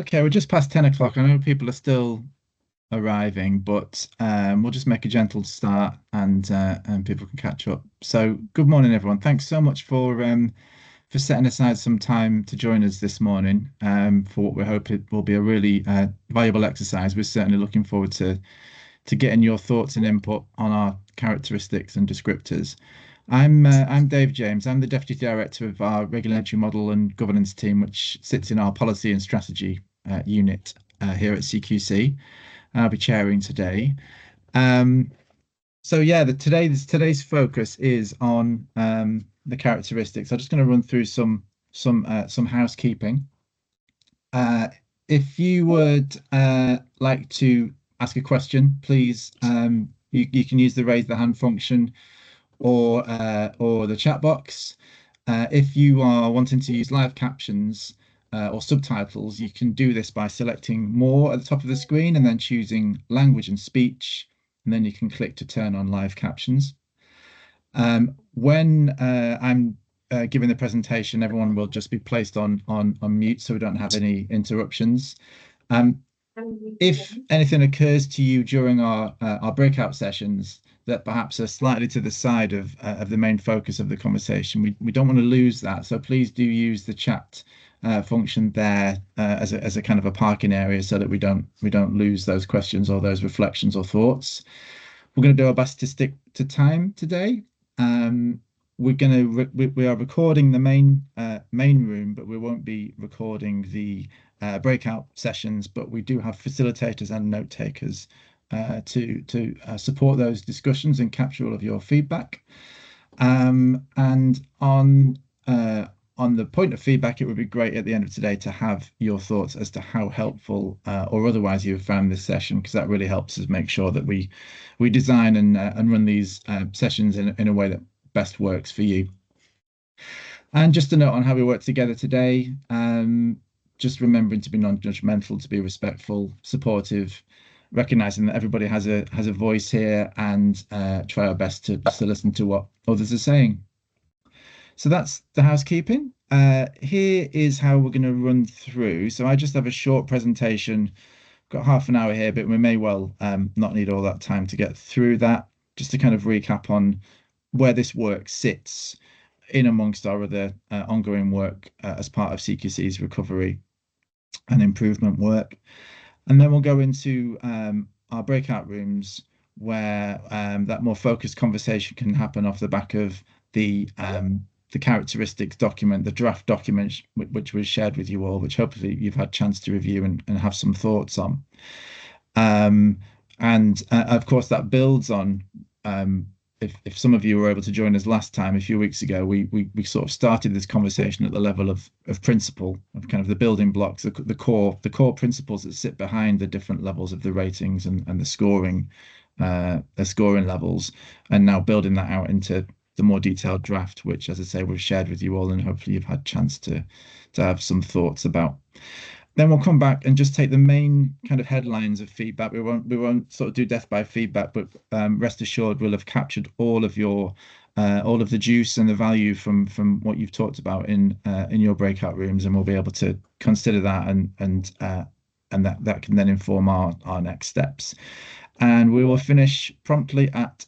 Okay, we're just past 10 o'clock. I know people are still arriving, but we'll just make a gentle start and people can catch up. So, good morning, everyone. Thanks so much for setting aside some time to join us this morning for what we hope it will be a really valuable exercise. We're certainly looking forward to getting your thoughts and input on our characteristics and descriptors. I'm Dave James. I'm the Deputy Director of our Regulatory Model and Governance team, which sits in our Policy and Strategy unit here at CQC. I'll be chairing today. Um, so yeah, today's focus is on the characteristics. I'm just going to run through some housekeeping. If you would like to ask a question, please you can use the raise the hand function or the chat box. If you are wanting to use live captions or subtitles, you can do this by selecting more at the top of the screen and then choosing language and speech, and then you can click to turn on live captions. When I'm giving the presentation, everyone will just be placed on mute so we don't have any interruptions. If anything occurs to you during our breakout sessions that perhaps are slightly to the side of the main focus of the conversation, we don't want to lose that. So please do use the chat function there as a kind of a parking area so that we don't lose those questions or those reflections or thoughts. We're going to do our best to stick to time today. We are recording the main room, but we won't be recording the breakout sessions. But we do have facilitators and note takers to support those discussions and capture all of your feedback. And on the point of feedback, it would be great at the end of today to have your thoughts as to how helpful or otherwise you have found this session, because that really helps us make sure that we design and run these sessions in a way that best works for you. And just a note on how we work together today, just remembering to be non-judgmental, to be respectful, supportive, recognizing that everybody has a voice here, and try our best to listen to what others are saying. So that's the housekeeping. Here is how we're going to run through. So I just have a short presentation. Got half an hour here, but we may well not need all that time to get through that. Just to kind of recap on where this work sits in amongst our other ongoing work as part of CQC's recovery and improvement work. And then we'll go into our breakout rooms where that more focused conversation can happen off the back of the characteristics document, the draft document, which was shared with you all, which hopefully you've had a chance to review and have some thoughts on. And of course, that builds on, if some of you were able to join us last time, a few weeks ago, we sort of started this conversation at the level of principle, of kind of the building blocks, the core principles that sit behind the different levels of the ratings and the scoring levels, and now building that out into the more detailed draft, which, as I say, we've shared with you all, and hopefully you've had a chance to have some thoughts about. Then we'll come back and just take the main kind of headlines of feedback. We won't sort of do death by feedback, but rest assured we'll have captured all of the juice and the value from what you've talked about in your breakout rooms, and we'll be able to consider that and that can then inform our next steps. And we will finish promptly at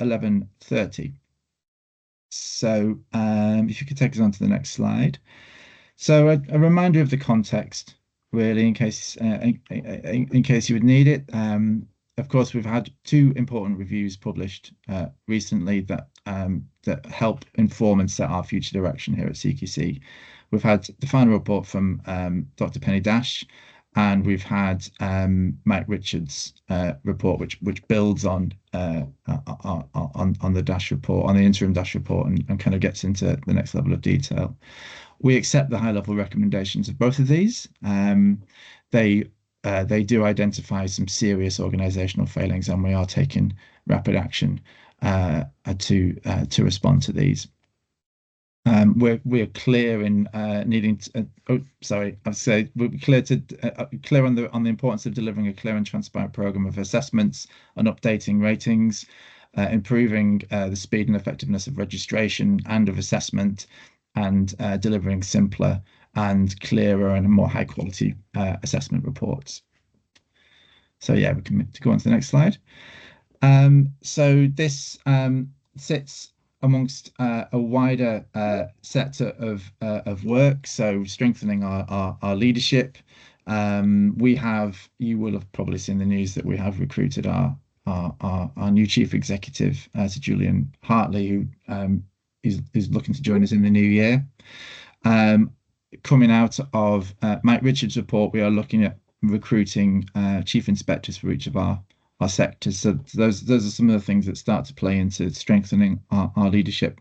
11:30. So if you could take us on to the next slide. So a reminder of the context, really, in case you would need it. Of course, we've had two important reviews published recently that help inform and set our future direction here at CQC. We've had the final report from Dr. Penny Dash, and we've had Mike Richards' report, which builds on the Dash report, on the interim Dash report, and kind of gets into the next level of detail. We accept the high-level recommendations of both of these. They do identify some serious organisational failings, and we are taking rapid action to respond to these. We're clear in needing to. We're clear on the importance of delivering a clear and transparent programme of assessments and updating ratings, improving the speed and effectiveness of registration and of assessment, and delivering simpler and clearer and more high quality assessment reports. So yeah, we can go on to the next slide. So this sits amongst a wider sector of work. So strengthening our leadership. You will have probably seen the news that we have recruited our new chief executive, Sir Julian Hartley, who is looking to join us in the new year. Coming out of Mike Richards' report, we are looking at recruiting chief inspectors for each of our sectors. So those are some of the things that start to play into strengthening our leadership.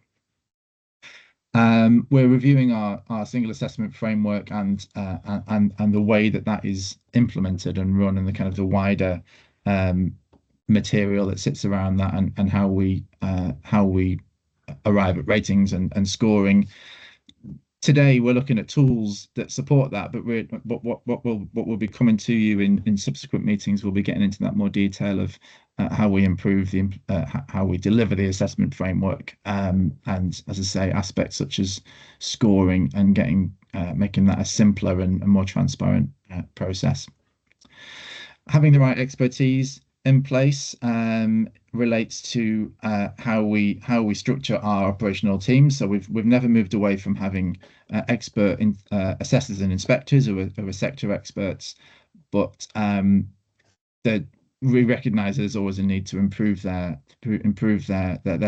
We're reviewing our single assessment framework and the way that is implemented and run, and the kind of the wider material that sits around that, and how we arrive at ratings and scoring. Today we're looking at tools that support that, but what will be coming to you in subsequent meetings, we'll be getting into that more detail of how we improve how we deliver the assessment framework, and as I say, aspects such as scoring and making that a simpler and more transparent process. Having the right expertise in place relates to how we structure our operational teams. So we've never moved away from having expert assessors and inspectors who are sector experts, but we recognise there's always a need to improve their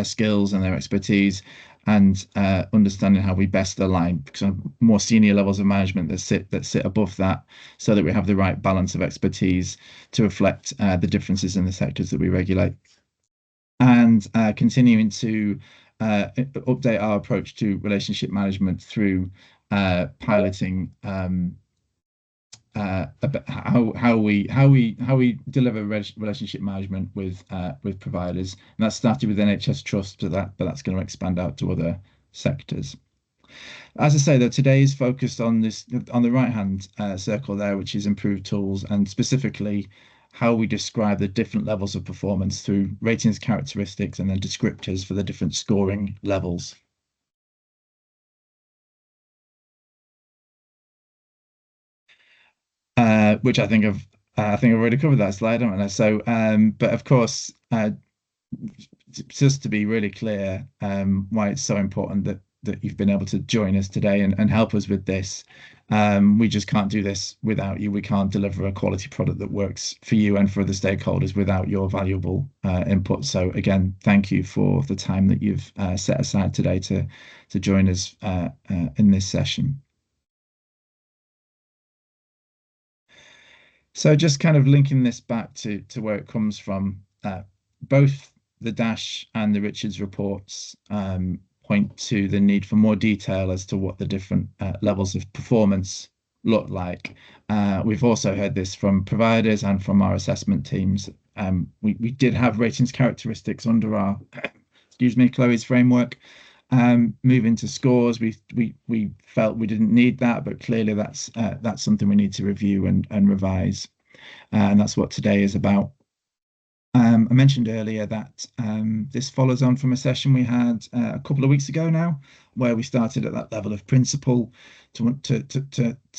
skills and their expertise, and understanding how we best align some more senior levels of management that sit above that, so that we have the right balance of expertise to reflect the differences in the sectors that we regulate, and continuing to update our approach to relationship management through piloting how we deliver relationship management with providers, and that started with NHS Trust, but that's going to expand out to other sectors. As I say, though, today is focused on the right hand circle there, which is improved tools, and specifically how we describe the different levels of performance through ratings characteristics and then descriptors for the different scoring levels. Which I think I've already covered that slide, haven't I? So, but of course, just to be really clear, why it's so important that you've been able to join us today and help us with this. We just can't do this without you. We can't deliver a quality product that works for you and for the stakeholders without your valuable input. So again, thank you for the time that you've set aside today to join us in this session. So just kind of linking this back to where it comes from, both the Dash and the Richards reports point to the need for more detail as to what the different levels of performance look like. We've also heard this from providers and from our assessment teams. We did have ratings characteristics under our, Chloe's framework. Moving to scores, we felt we didn't need that, but clearly that's something we need to review and revise, and that's what today is about. I mentioned earlier that this follows on from a session we had a couple of weeks ago now, where we started at that level of principle to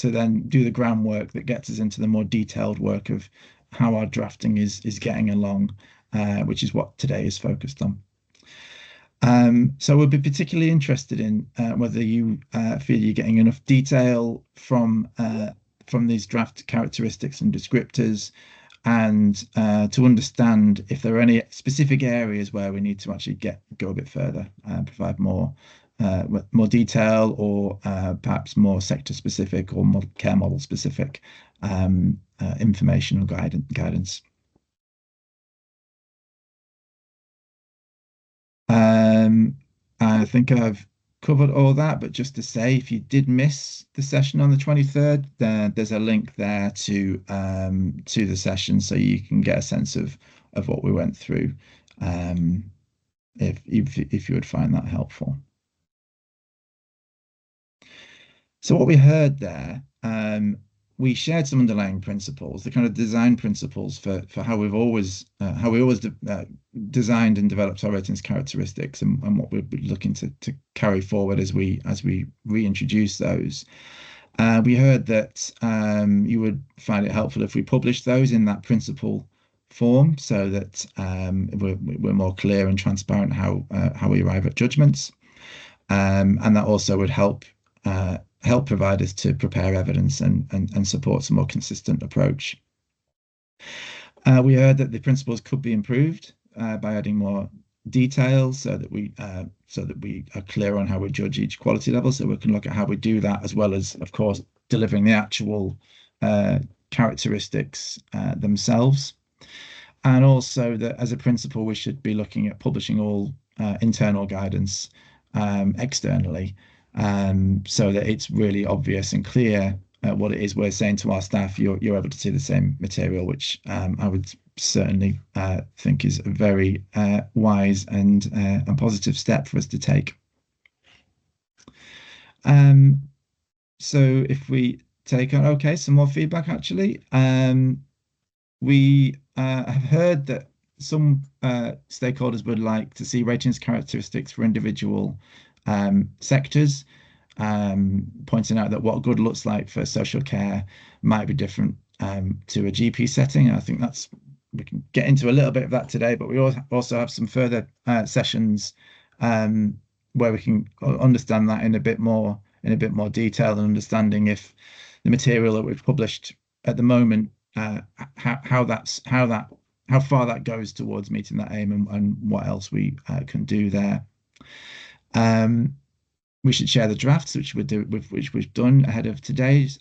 then do the groundwork that gets us into the more detailed work of how our drafting is getting along, which is what today is focused on. So we'll be particularly interested in whether you feel you're getting enough detail from these draft characteristics and descriptors, and to understand if there are any specific areas where we need to actually go a bit further and provide more detail, or perhaps more sector specific or more care model specific information or guidance. I think I've covered all that, but just to say, if you did miss the session on the 23rd, then there's a link there to the session, so you can get a sense of what we went through, if you would find that helpful. So what we heard there, we shared some underlying principles, the kind of design principles for how we always designed and developed our ratings characteristics, and what we'll be looking to carry forward as we reintroduce those. We heard that you would find it helpful if we published those in that principal form, so that we're more clear and transparent how we arrive at judgments, and that also would help providers to prepare evidence and support a more consistent approach. We heard that the principles could be improved by adding more details, so that we are clear on how we judge each quality level, so we can look at how we do that, as well as, of course, delivering the actual characteristics themselves. And also that as a principle, we should be looking at publishing all internal guidance externally, so that it's really obvious and clear what it is we're saying to our staff. You're able to see the same material, which I would certainly think is a very wise and positive step for us to take. So if we take on, okay, some more feedback actually. We have heard that some stakeholders would like to see ratings characteristics for individual sectors, pointing out that what good looks like for social care might be different to a GP setting. I think we can get into a little bit of that today, but we also have some further sessions where we can understand that in a bit more detail, and understanding if the material that we've published at the moment, how far that goes towards meeting that aim, and what else we can do there. We should share the drafts, which we've done ahead of today's,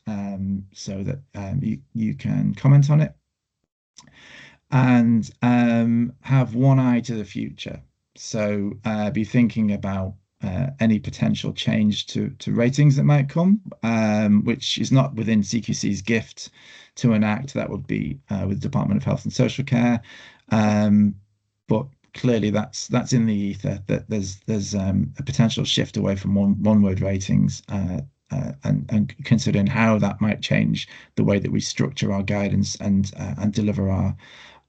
so that you can comment on it, and have one eye to the future. So be thinking about any potential change to ratings that might come, which is not within CQC's gift to enact. That would be with the Department of Health and Social Care, but clearly that's in the ether, that there's a potential shift away from one word ratings, and considering how that might change the way that we structure our guidance and deliver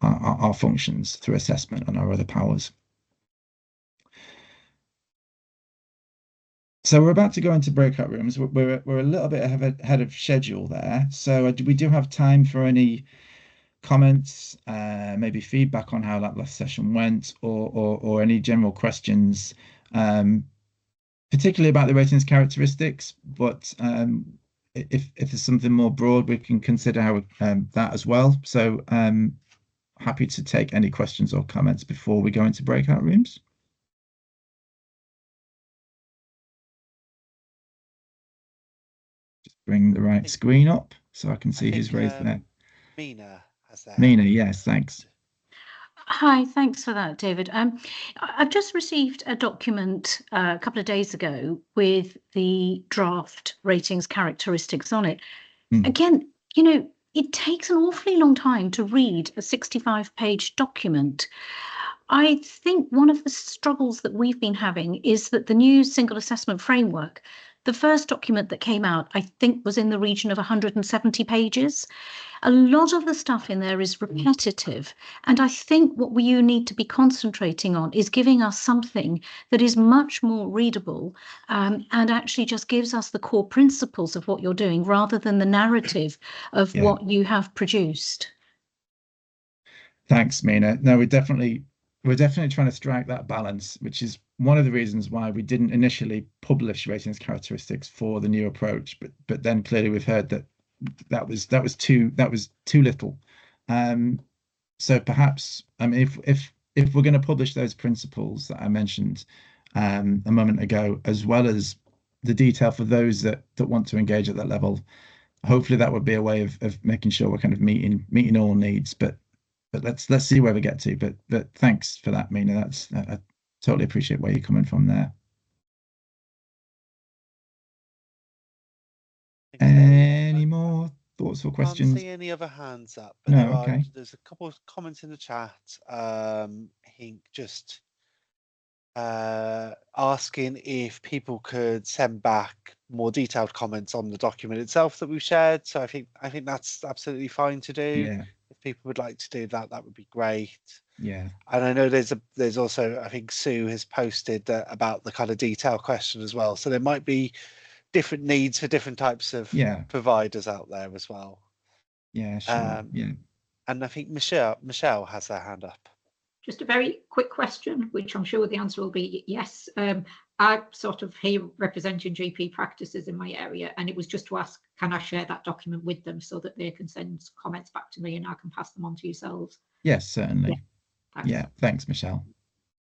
our functions through assessment and our other powers. So we're about to go into breakout rooms. We're a little bit ahead of schedule there. So we do have time for any comments, maybe feedback on how that last session went, or any general questions, particularly about the ratings characteristics. But if there's something more broad, we can consider how that as well. So happy to take any questions or comments before we go into breakout rooms. Just bring the right screen up so I can see who's raised there. Mina has that. Mina, yes, thanks. Hi, thanks for that, David. I've just received a document a couple of days ago with the draft ratings characteristics on it. Again, it takes an awfully long time to read a 65-page document. I think one of the struggles that we've been having is that the new single assessment framework, the first document that came out, I think, was in the region of 170 pages. A lot of the stuff in there is repetitive. And I think what you need to be concentrating on is giving us something that is much more readable, and actually just gives us the core principles of what you're doing, rather than the narrative of what you have produced. Thanks, Mina. No, we're definitely trying to strike that balance, which is one of the reasons why we didn't initially publish ratings characteristics for the new approach. But then clearly we've heard that was too little. So perhaps, I mean, if we're going to publish those principles that I mentioned a moment ago, as well as the detail for those that want to engage at that level, hopefully that would be a way of making sure we're kind of meeting all needs. But let's see where we get to. But thanks for that, Mina. I totally appreciate where you're coming from there. Any more thoughts or questions? Can't see any other hands up. But no, okay. There's a couple of comments in the chat. I think just asking if people could send back more detailed comments on the document itself that we've shared. So I think that's absolutely fine to do. Yeah. If people would like to do that, that would be great. Yeah. And I know there's also, I think Sue has posted about the kind of detail question as well. So there might be different needs for different types of Yeah. providers out there as well. Yeah, sure. Yeah. And I think Michelle has her hand up. Just a very quick question, which I'm sure the answer will be yes. I sort of here representing GP practices in my area, and it was just to ask, can I share that document with them so that they can send comments back to me and I can pass them on to yourselves? Yes, certainly. Yeah, thanks. Yeah, thanks, Michelle.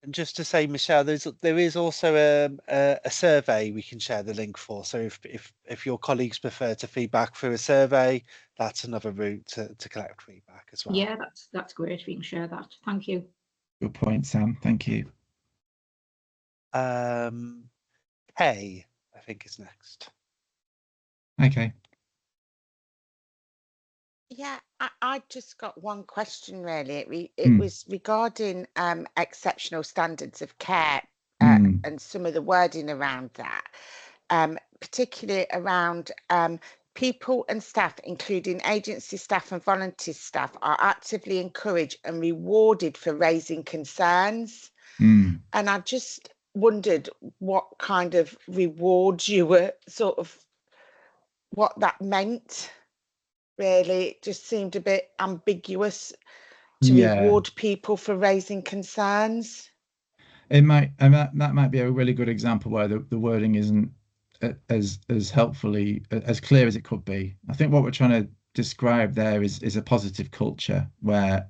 And just to say, Michelle, there is also a survey we can share the link for. So if your colleagues prefer to feedback through a survey, that's another route to collect feedback as well. Yeah, that's great if you can share that. Thank you. Good point, Sam. Thank you. Kay, I think is next. Okay. Yeah, I just got one question really. It was regarding exceptional standards of care and some of the wording around that, particularly around people and staff, including agency staff and volunteer staff, are actively encouraged and rewarded for raising concerns. And I just wondered what kind of rewards you were sort of, what that meant. Really, it just seemed a bit ambiguous to reward people for raising concerns. It might, and that might be a really good example where the wording isn't as helpfully as clear as it could be. I think what we're trying to describe there is a positive culture where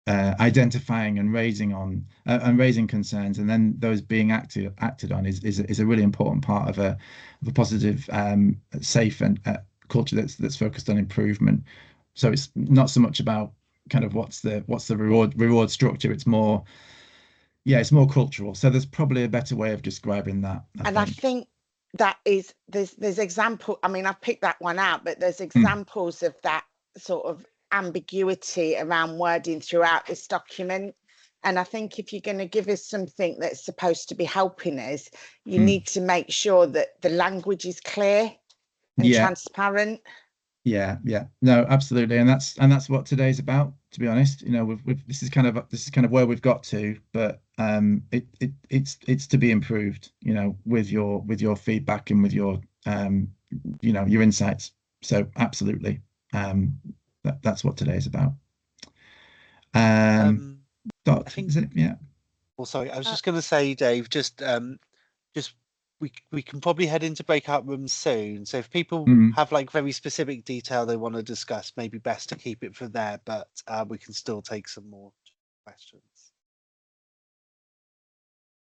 identifying and raising concerns and then those being acted on is a really important part of a positive, safe and culture that's focused on improvement. So it's not so much about kind of what's the reward structure. It's more, it's more cultural. So there's probably a better way of describing that. I think that is there's example. I mean, I've picked that one out, but there's examples of that sort of ambiguity around wording throughout this document. And I think if you're going to give us something that's supposed to be helping us, you need to make sure that the language is clear and transparent. Yeah. No, absolutely. And that's what today's about, to be honest. You know, this is kind of where we've got to, but it's to be improved, you know, with your feedback and with your your insights. So absolutely. That's what today's about. I think, is it? Yeah. Well, sorry, I was just going to say, Dave, just we can probably head into breakout rooms soon. So if people have like very specific detail they want to discuss, maybe best to keep it for there, but we can still take some more questions.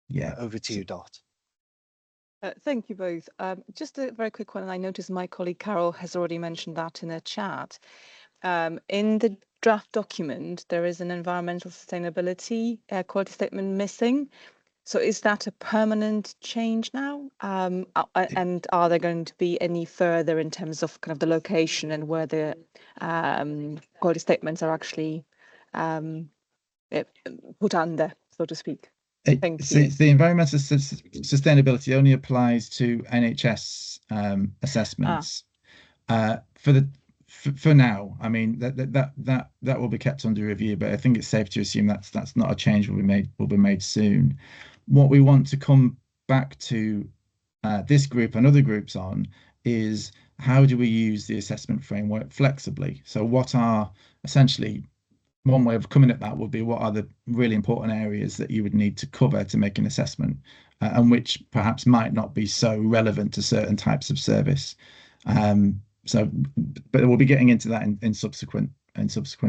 Yeah. Over to you, Dot. Thank you both. Just a very quick one, and I noticed my colleague Carol has already mentioned that in a chat. In the draft document, there is an environmental sustainability quality statement missing. So is that a permanent change now? And are there going to be any further in terms of kind of the location and where the quality statements are actually put under, so to speak? Thank you. The environmental sustainability only applies to NHS assessments. For now, I mean that will be kept under review, but I think it's safe to assume that's not a change will be made soon. What we want to come back to this group and other groups on is how do we use the assessment framework flexibly? So what are essentially, one way of coming at that would be, what are the really important areas that you would need to cover to make an assessment, and which perhaps might not be so relevant to certain types of service. But we'll be getting into that in subsequent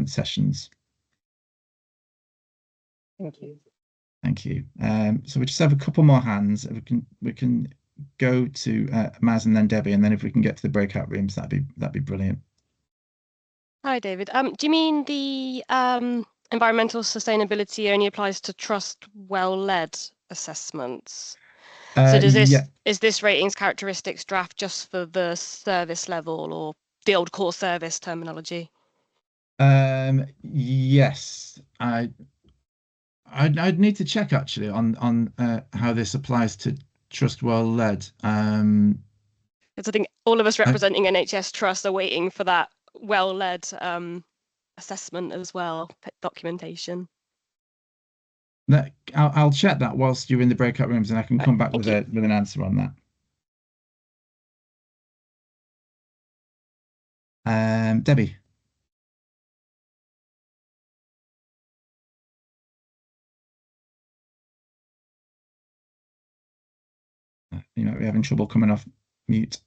sessions. Thank you. Thank you. So we just have a couple more hands. We can go to Maz and then Debbie, and then if we can get to the breakout rooms, that'd be brilliant. Hi, David. Do you mean the environmental sustainability only applies to trust well-led assessments? So is this ratings characteristics draft just for the service level, or the old core service terminology? Yes, I'd need to check actually on how this applies to trust well-led. Because I think all of us representing NHS Trust are waiting for that well-led assessment as well, documentation. I'll check that whilst you're in the breakout rooms, and I can come back with an answer on that. Debbie. You might be having trouble coming off mute.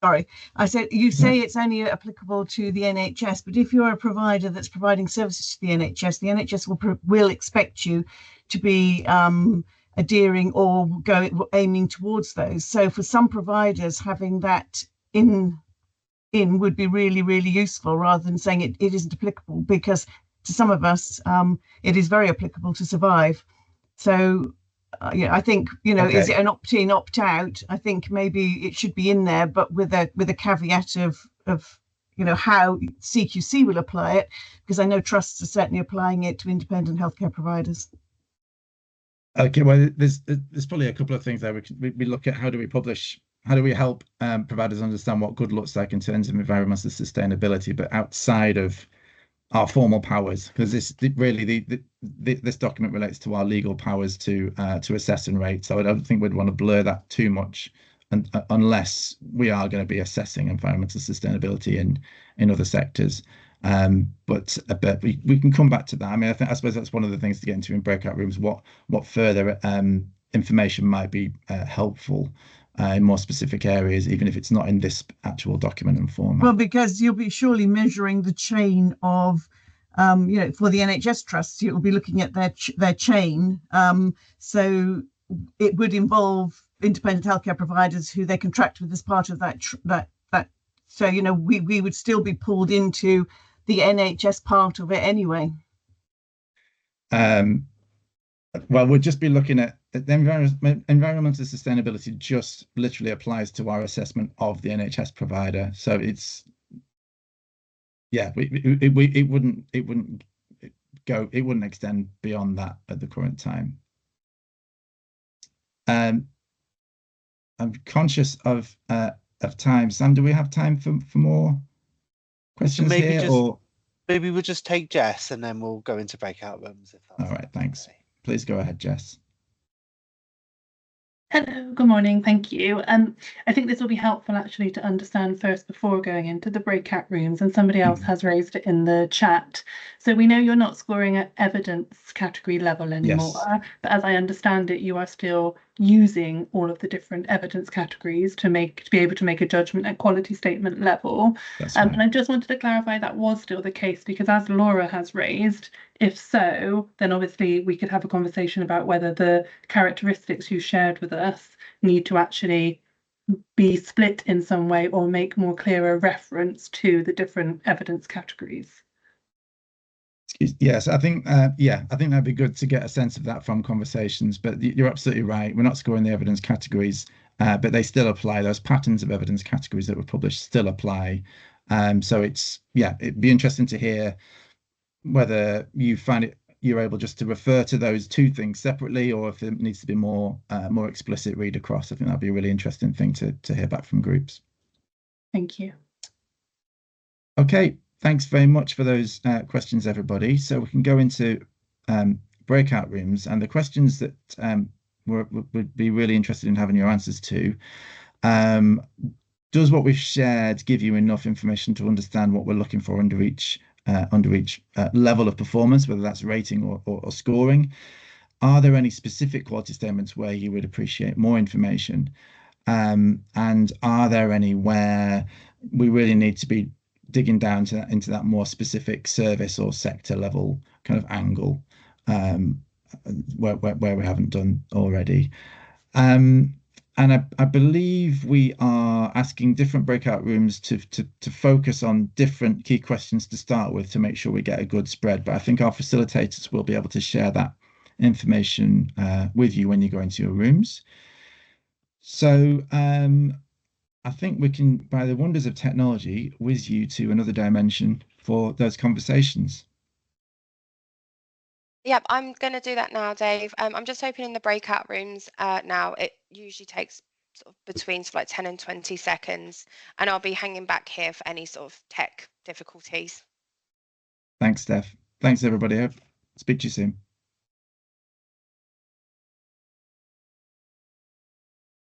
Sorry, I said you say it's only applicable to the NHS, but if you're a provider that's providing services to the NHS will expect you to be adhering or aiming towards those. So for some providers, having that in would be really, really useful, rather than saying it isn't applicable, because to some of us it is very applicable to survive. So I think, okay. Is it an opt-in, opt-out? I think maybe it should be in there, but with a caveat of how CQC will apply it, because I know trusts are certainly applying it to independent healthcare providers. Okay, well, there's probably a couple of things there. We look at how do we help providers understand what good looks like in terms of environmental sustainability, but outside of our formal powers, because this document relates to our legal powers to assess and rate. So I don't think we'd want to blur that too much, unless we are going to be assessing environmental sustainability in other sectors. But we can come back to that. I mean, I suppose that's one of the things to get into in breakout rooms. What further information might be helpful in more specific areas, even if it's not in this actual document and format. Well, because you'll be surely measuring the chain of, for the NHS trusts, you'll be looking at their chain. So it would involve independent healthcare providers who they contract with as part of that. So we would still be pulled into the NHS part of it anyway. Well, we'll just be looking at the environmental sustainability. Just literally applies to our assessment of the NHS provider. So it's, yeah, it wouldn't extend beyond that at the current time. I'm conscious of time. Sam, do we have time for more questions here, or maybe we'll just take Jess and then we'll go into breakout rooms. All right, thanks. Please go ahead, Jess. Hello, good morning, thank you. I think this will be helpful actually to understand first before going into the breakout rooms, and somebody else has raised it in the chat. So we know you're not scoring at evidence category level anymore, yes. But as I understand it, you are still using all of the different evidence categories to be able to make a judgment at quality statement level. Right. And I just wanted to clarify that was still the case, because as Laura has raised, if so, then obviously we could have a conversation about whether the characteristics you shared with us need to actually be split in some way or make more clearer reference to the different evidence categories. Yes, I think that'd be good to get a sense of that from conversations, but you're absolutely right. We're not scoring the evidence categories, but they still apply. Those patterns of evidence categories that were published still apply. So it'd be interesting to hear whether you find you're able just to refer to those two things separately, or if it needs to be more explicit read across. I think that'd be a really interesting thing to hear back from groups. Thank you. Okay, thanks very much for those questions, everybody. So we can go into breakout rooms, and the questions that would be really interested in having your answers to. Does what we've shared give you enough information to understand what we're looking for under each level of performance, whether that's rating or scoring? Are there any specific quality statements where you would appreciate more information? And are there any where we really need to be digging down into that more specific service or sector level kind of angle, where we haven't done already? And I believe we are asking different breakout rooms to focus on different key questions to start with to make sure we get a good spread. But I think our facilitators will be able to share that information with you when you go into your rooms. So I think we can, by the wonders of technology, whiz you to another dimension for those conversations. Yep, I'm going to do that now, Dave. I'm just opening the breakout rooms now. It usually takes sort of between like 10 and 20 seconds, and I'll be hanging back here for any sort of tech difficulties. Thanks, Steph. Thanks, everybody. I'll speak to you soon.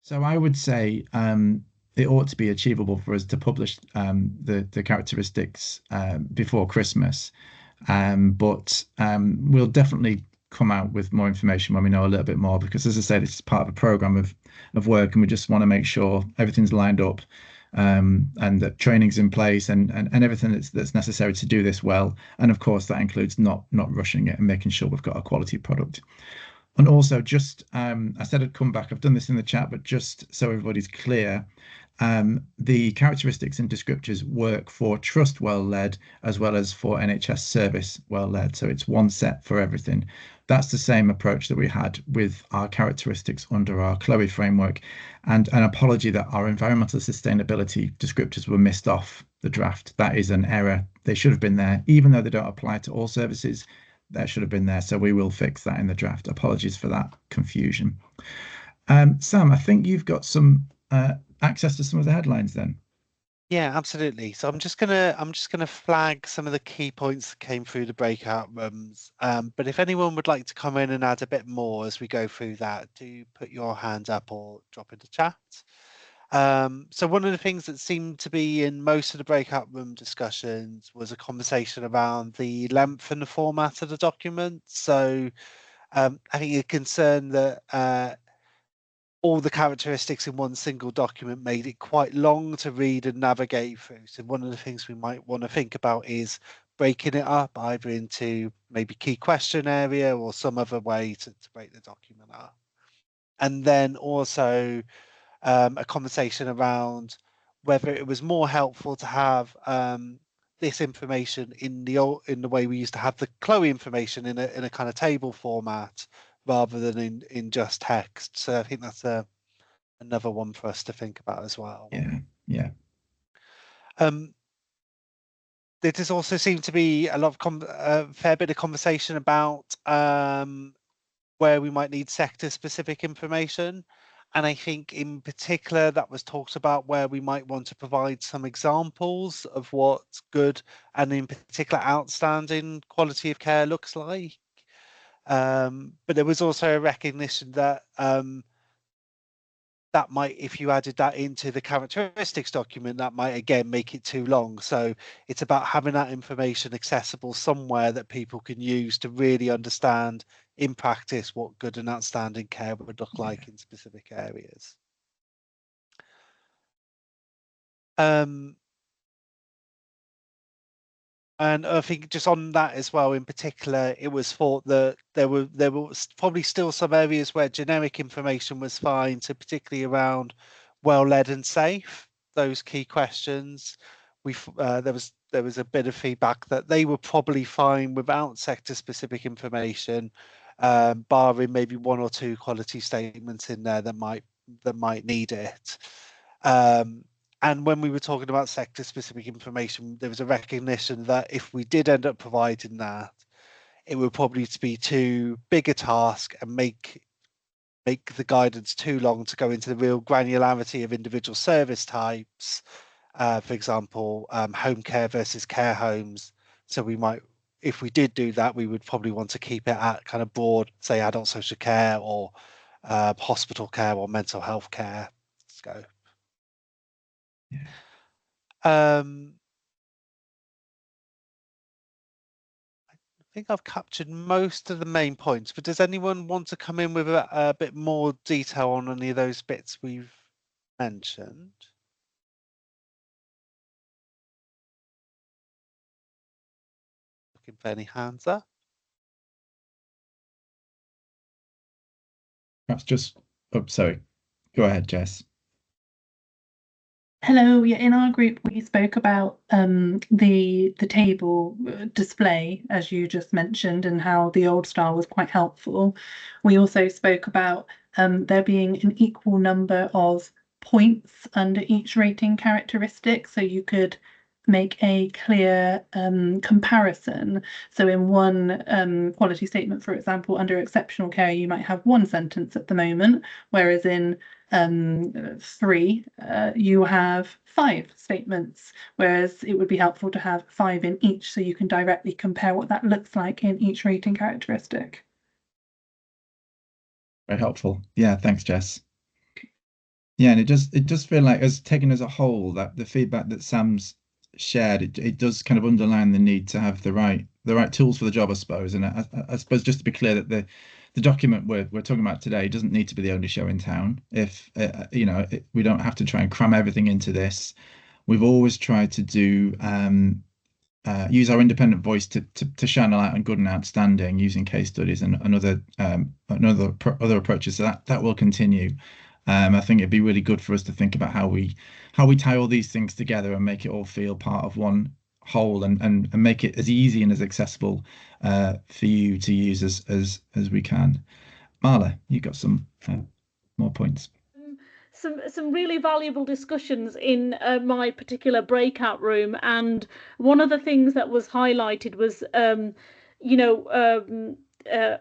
So I would say it ought to be achievable for us to publish the characteristics before Christmas. But we'll definitely come out with more information when we know a little bit more, because as I said, it's part of a program of work, and we just want to make sure everything's lined up, and that training's in place, and everything that's necessary to do this well. And of course, that includes not rushing it and making sure we've got a quality product. And also, just I said I'd come back. I've done this in the chat, but just so everybody's clear, the characteristics and descriptors work for trust well led as well as for NHS service well led. So it's one set for everything. That's the same approach that we had with our characteristics under our Chloe framework. And an apology that our environmental sustainability descriptors were missed off the draft. That is an error. They should have been there, even though they don't apply to all services. That should have been there. So we will fix that in the draft. Apologies for that confusion. Sam, I think you've got some access to some of the headlines then. Yeah, absolutely. So I'm just gonna flag some of the key points that came through the breakout rooms. But if anyone would like to come in and add a bit more as we go through that, do put your hand up or drop into chat. So one of the things that seemed to be in most of the breakout room discussions was a conversation around the length and the format of the document. So I think a concern that all the characteristics in one single document made it quite long to read and navigate through. So one of the things we might want to think about is breaking it up either into maybe key question area or some other way to break the document up. And then also a conversation around whether it was more helpful to have this information in the way we used to have the Chloe information in a kind of table format rather than in just text. So I think that's another one for us to think about as well. Yeah. There does also seem to be a lot of a fair bit of conversation about where we might need sector specific information. And I think in particular that was talked about where we might want to provide some examples of what good and in particular outstanding quality of care looks like. But there was also a recognition that that might, if you added that into the characteristics document, that might again make it too long. So it's about having that information accessible somewhere that people can use to really understand in practice what good and outstanding care would look like in specific areas. And I think just on that as well, in particular, it was thought that there was probably still some areas where generic information was fine, so particularly around well-led and safe, those key questions. There was a bit of feedback that they were probably fine without sector-specific information, barring maybe one or two quality statements in there that might need it. And when we were talking about sector-specific information, there was a recognition that if we did end up providing that, it would probably be too big a task and make the guidance too long to go into the real granularity of individual service types. For example, home care versus care homes. So we might, if we did do that, we would probably want to keep it at kind of broad, say adult social care or hospital care or mental health care scope. I think I've captured most of the main points, but does anyone want to come in with a bit more detail on any of those bits we've mentioned? Looking for any hands up. Perhaps just, sorry, go ahead, Jess. Hello, yeah, in our group we spoke about the table display, as you just mentioned, and how the old style was quite helpful. We also spoke about there being an equal number of points under each rating characteristic, so you could make a clear comparison. So in one quality statement, for example, under exceptional care, you might have one sentence at the moment, whereas in 3, you have 5 statements, whereas it would be helpful to have 5 in each, so you can directly compare what that looks like in each rating characteristic. Very helpful. Yeah, thanks, Jess. Yeah, and it does feel like, as taken as a whole, that the feedback that Sam's shared, it does kind of underline the need to have the right tools for the job, I suppose. And I suppose, just to be clear, that the document we're talking about today doesn't need to be the only show in town. If we don't have to try and cram everything into this. We've always tried to do use our independent voice to shine a light on good and outstanding, using case studies and other approaches. So that will continue. I think it'd be really good for us to think about how we tie all these things together and make it all feel part of one whole, and make it as easy and as accessible for you to use as we can. Marla, you got some more points. Some really valuable discussions in my particular breakout room, and one of the things that was highlighted was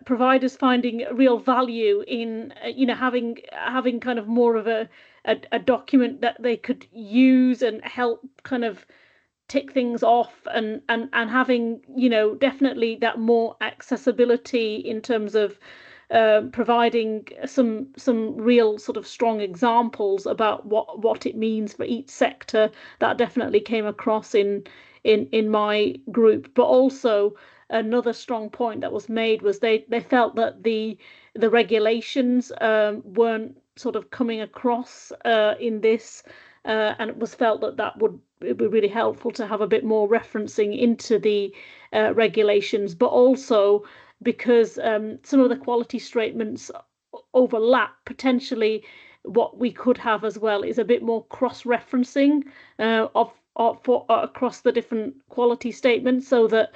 providers finding real value in having kind of more of a document that they could use and help kind of tick things off, and having definitely that more accessibility in terms of providing some real sort of strong examples about what it means for each sector. That definitely came across in my group. But also another strong point that was made was they felt that the regulations weren't sort of coming across in this, and it was felt that it would be really helpful to have a bit more referencing into the regulations, but also because some of the quality statements overlap. Potentially what we could have as well is a bit more cross-referencing across the different quality statements, so that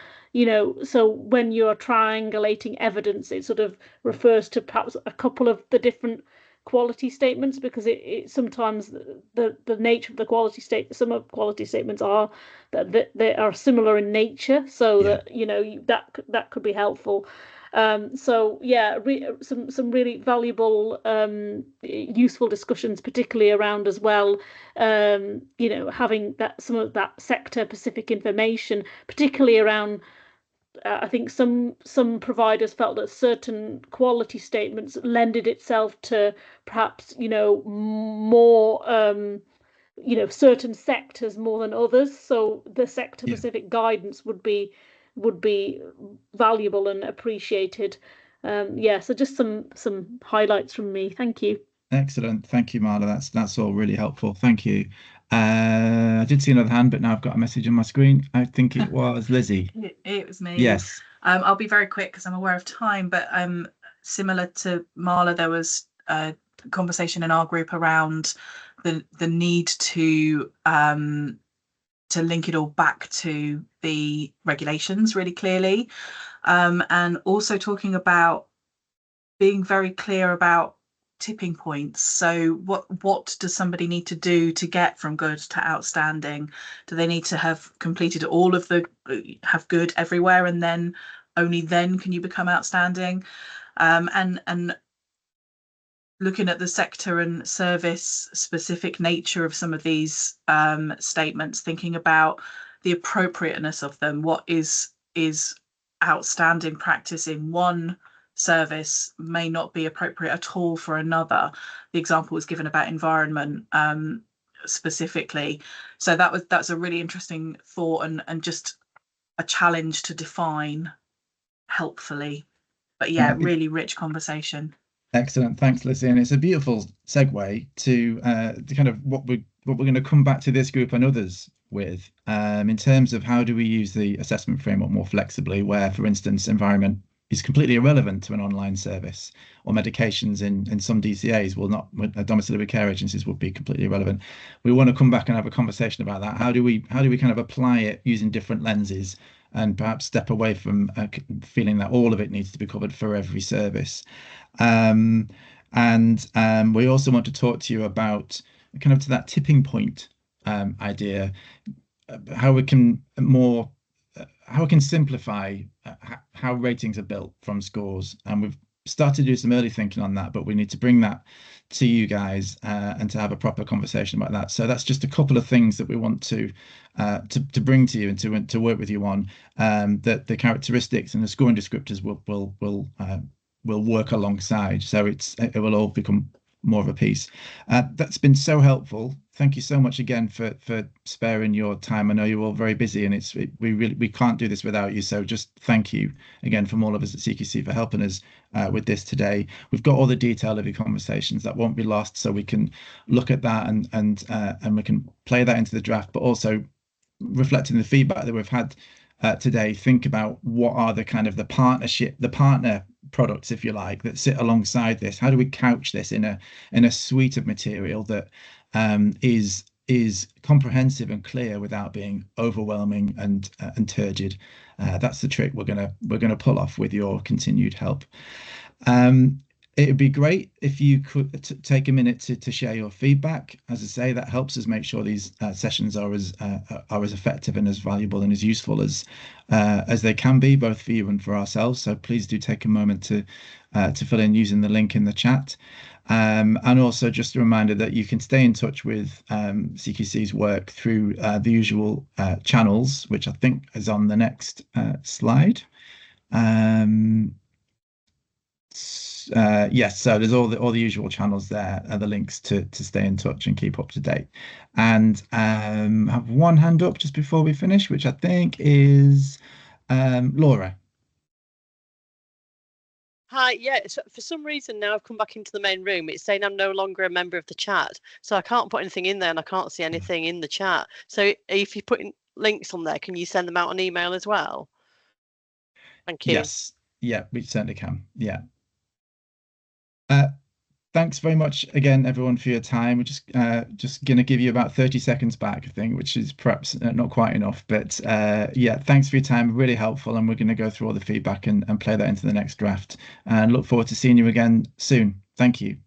so when you're triangulating evidence, it sort of refers to perhaps a couple of the different quality statements, because it sometimes the nature of the quality state, some of quality statements are that they are similar in nature, so that that could be helpful. So yeah, some really valuable useful discussions, particularly around as well having some of that sector specific information, particularly around I think some providers felt that certain quality statements lended itself to perhaps more certain sectors more than others. So the sector specific guidance would be valuable and appreciated. So just some highlights from me. Thank you. Excellent. Thank you, Marla. That's all really helpful. Thank you. I did see another hand, but now I've got a message on my screen. I think it was Lizzie. It was me. Yes. I'll be very quick because I'm aware of time, but similar to Marla, there was a conversation in our group around the need to link it all back to the regulations really clearly, and also talking about being very clear about tipping points. So what does somebody need to do to get from good to outstanding? Do they need to have completed all of have good everywhere, and then only then can you become outstanding? And looking at the sector and service specific nature of some of these statements, thinking about the appropriateness of them. What is outstanding practice in one service may not be appropriate at all for another. The example was given about environment specifically. So that's a really interesting thought, and just a challenge to define helpfully. But yeah, really rich conversation. Excellent, thanks, Lizzie. And it's a beautiful segue to kind of what we're going to come back to this group and others with, in terms of how do we use the assessment framework more flexibly, where, for instance, environment is completely irrelevant to an online service, or medications in some DCAs will not, domiciliary care agencies would be completely irrelevant. We want to come back and have a conversation about that. How do we kind of apply it using different lenses, and perhaps step away from feeling that all of it needs to be covered for every service. And we also want to talk to you about kind of to that tipping point idea, how we can simplify how ratings are built from scores. And we've started to do some early thinking on that, but we need to bring that to you guys and to have a proper conversation about that. So that's just a couple of things that we want to bring to you and to work with you on, that the characteristics and the scoring descriptors will work alongside. So it will all become more of a piece. That's been so helpful. Thank you so much again for sparing your time. I know you're all very busy, and we can't do this without you. So just thank you again from all of us at CQC for helping us with this today. We've got all the detail of your conversations that won't be lost, so we can look at that and we can play that into the draft, but also reflecting the feedback that we've had today, think about what are the kind of the partner products, if you like, that sit alongside this. How do we couch this in a suite of material that is comprehensive and clear without being overwhelming and turgid? That's the trick we're gonna pull off with your continued help. It would be great if you could take a minute to share your feedback. As I say, that helps us make sure these sessions are as effective and as valuable and as useful as they can be, both for you and for ourselves. So please do take a moment to fill in using the link in the chat. And also just a reminder that you can stay in touch with CQC's work through the usual channels, which I think is on the next slide. Yes, so there's all the usual channels there, the links to stay in touch and keep up to date. And have one hand up just before we finish, which I think is Laura. Hi, yeah, so for some reason now I've come back into the main room. It's saying I'm no longer a member of the chat, so I can't put anything in there and I can't see anything in the chat. So if you're putting links on there, can you send them out on email as well? Thank you. Yes, yeah, we certainly can. Yeah. Thanks very much again, everyone, for your time. We're just going to give you about 30 seconds back, I think, which is perhaps not quite enough. But yeah, thanks for your time. Really helpful. And we're going to go through all the feedback and play that into the next draft. And look forward to seeing you again soon. Thank you.